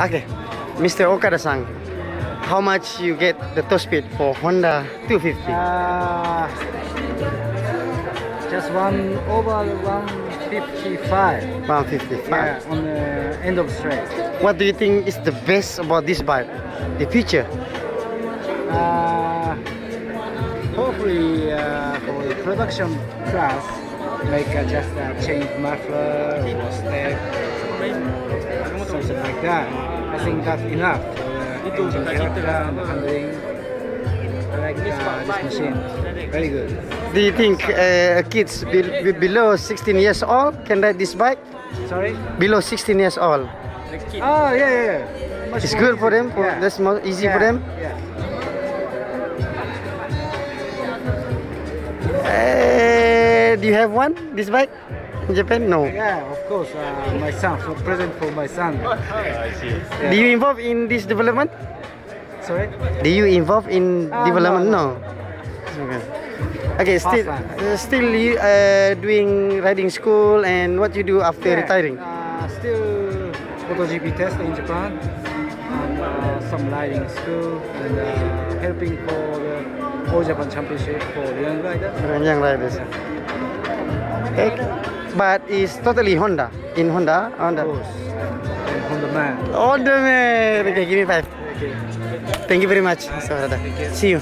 Okay, Mr. Okada-san, how much you get the top speed for Honda 250? Just over 155. 155. Yeah, on the end of straight. What do you think is the best about this bike? The feature? Hopefully for the production class, like just change muffler or step, something like that. I think that's enough for the engine character and the handling. I like this machine. Very good. Do you think kids below 16 years old can ride this bike? Sorry? Below 16 years old. Oh, yeah. Much It's good for them? Yeah. That's more easy for them? Yeah. Do you have one, this bike? In Japan? No. Yeah, of course. My son, for present for my son. I see. Yeah. Do you involve in this development? Sorry? Do you involve in development? No. Okay, still you doing riding school, and what you do after retiring? Still MotoGP test in Japan, and some riding school, and helping for the All Japan Championship for young riders. Young riders. Okay. But it's totally Honda. In Honda? Honda. Of course. Honda man. Honda man. Okay, give me 5. Okay. Thank you very much. Thank you. See you.